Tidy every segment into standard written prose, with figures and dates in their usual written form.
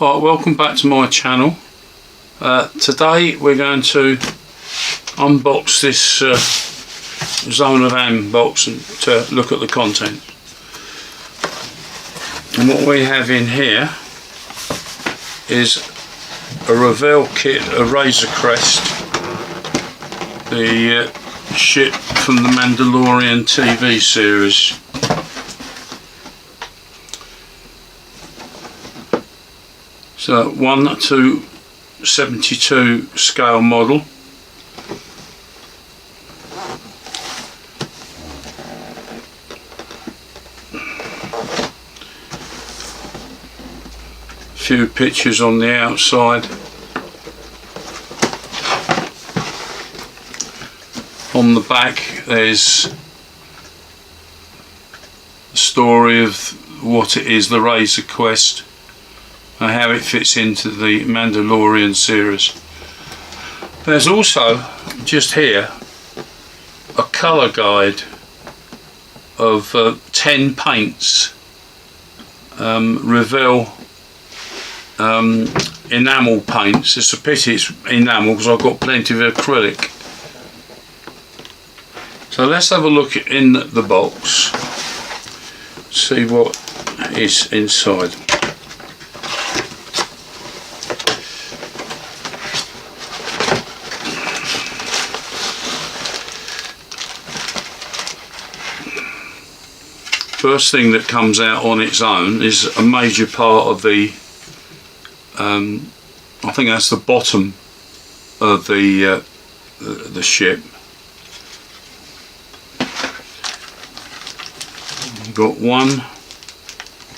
Alright, welcome back to my channel. Today we're going to unbox this Zone of Am box and to look at the content. And what we have in here is a Revell kit, a Razor Crest, the ship from the Mandalorian TV series. So 1:72 scale model. Few pictures on the outside. On the back there's a story of what it is, the Razor Quest, and how it fits into the Mandalorian series. There's also, just here, a colour guide of 10 paints, Revell enamel paints. It's a pity it's enamel because I've got plenty of acrylic. So let's have a look in the box, see what is inside. First thing that comes out on its own is a major part of the I think that's the bottom of the ship. You've got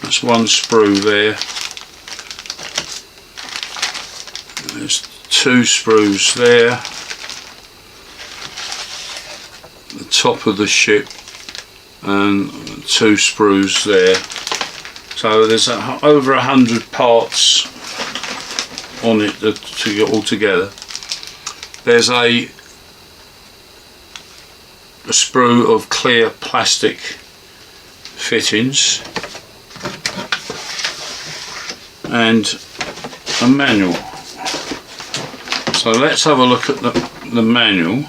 that's one sprue there. There's 2 sprues there. The top of the ship and 2 sprues there. So there's over 100 parts on it to get all together. There's a sprue of clear plastic fittings and a manual. So let's have a look at the manual.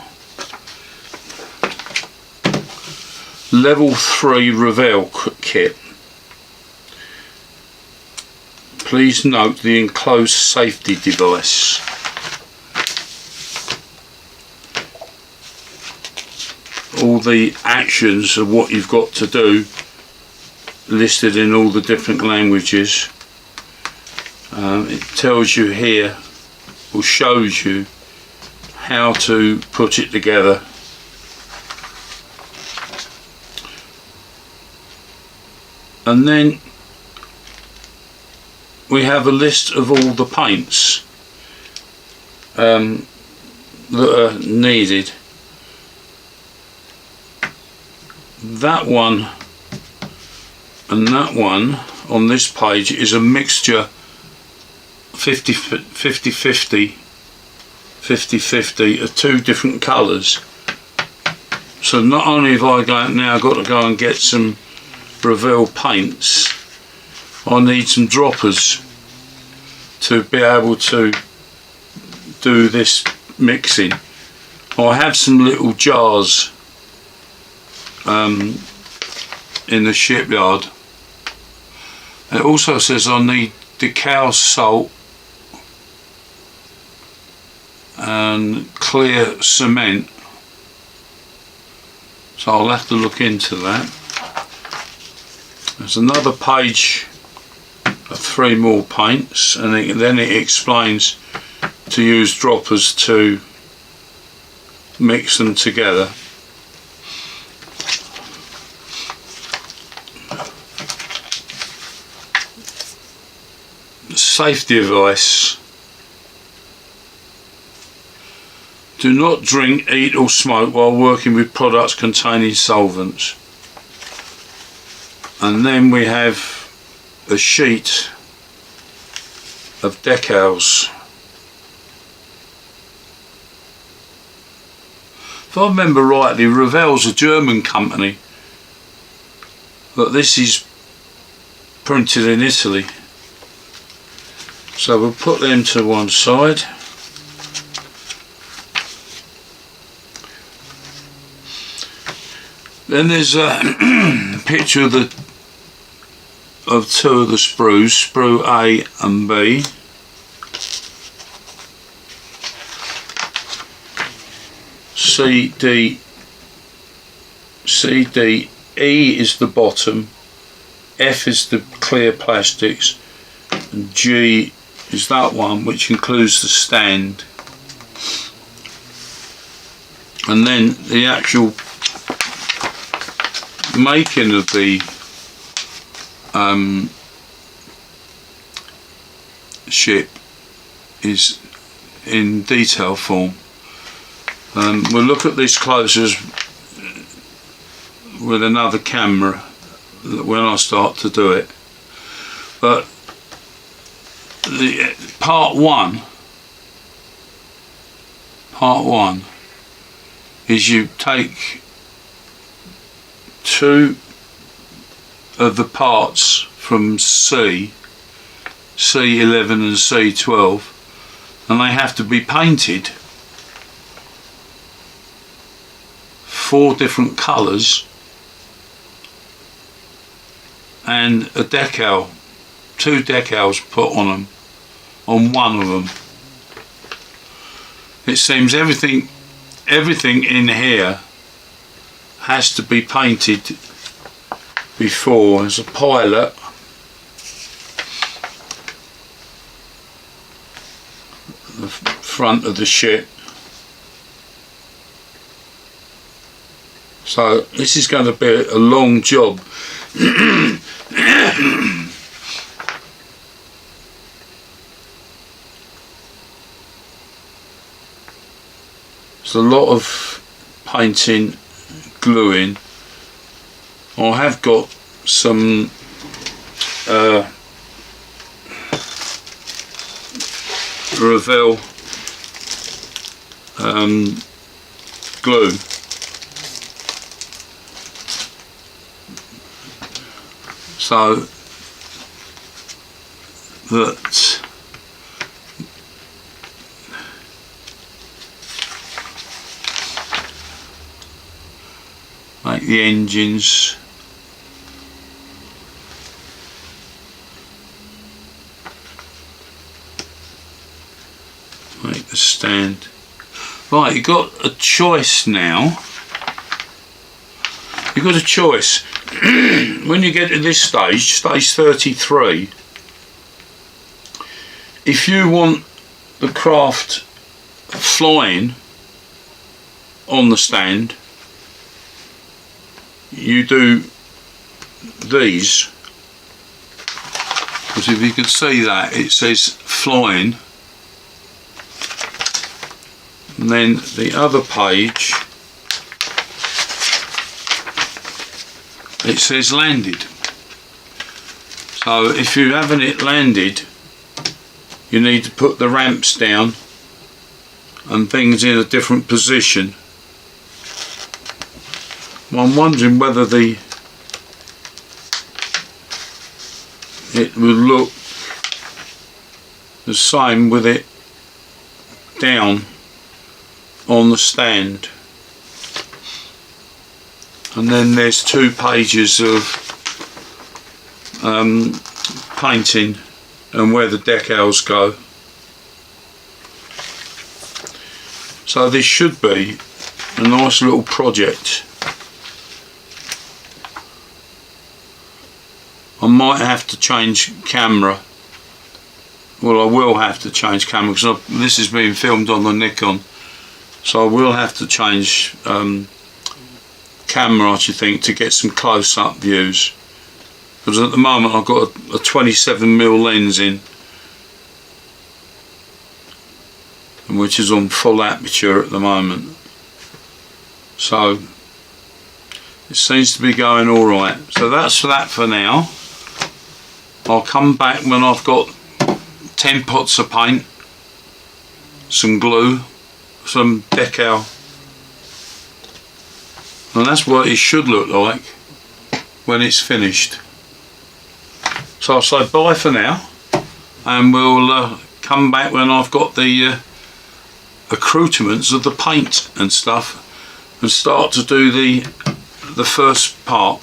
Level 3 Revell kit. Please note the enclosed safety device. All the actions of what you've got to do listed in all the different languages. It tells you here, or shows you how to put it together. And then we have a list of all the paints that are needed. That one and that one on this page is a mixture 50-50 of 2 different colours. So not only have I now got to go and get some Revell paints, I need some droppers to be able to do this mixing. I have some little jars in the shipyard. It also says I need decal salt and clear cement, so I'll have to look into that. There's another page of 3 more paints, and then it explains to use droppers to mix them together. Safety advice: do not drink, eat or smoke while working with products containing solvents. And then we have a sheet of decals. If I remember rightly, Revell's a German company, but this is printed in Italy. So we'll put them to one side. Then there's a picture of two of the sprues, sprue A and B. C, D, E is the bottom, F is the clear plastics, and G is that one, which includes the stand. And then the actual making of the ship is in detail form. We'll look at this closer with another camera when I start to do it. But the part one is you take two of the parts from C11 and C12, and they have to be painted 4 different colours and a decal, 2 decals put on them, on one of them. It seems everything in here has to be painted before. As a pilot, the front of the ship. So this is going to be a long job. It's a lot of painting, gluing. I have got some Revell glue. So that make the engines make the stand. Right, you've got a choice now. You've got a choice. When you get to this stage, stage 33, if you want the craft flying on the stand, you do these, because if you can see that, it says flying, and then the other page it says landed. So if you're having it landed, you need to put the ramps down and things in a different position. Well, I'm wondering whether it would look the same with it down on the stand. And then there's 2 pages of painting and where the decals go. So this should be a nice little project. I might have to change camera. Well, I will have to change camera because this is being filmed on the Nikon, so I will have to change camera, I should think, to get some close-up views, because at the moment I've got a 27mm lens in, which is on full aperture at the moment, so it seems to be going alright. So that's that for now. I'll come back when I've got 10 pots of paint, some glue, some decal, and that's what it should look like when it's finished. So I'll say bye for now, and we'll come back when I've got the accoutrements of the paint and stuff, and start to do the first part.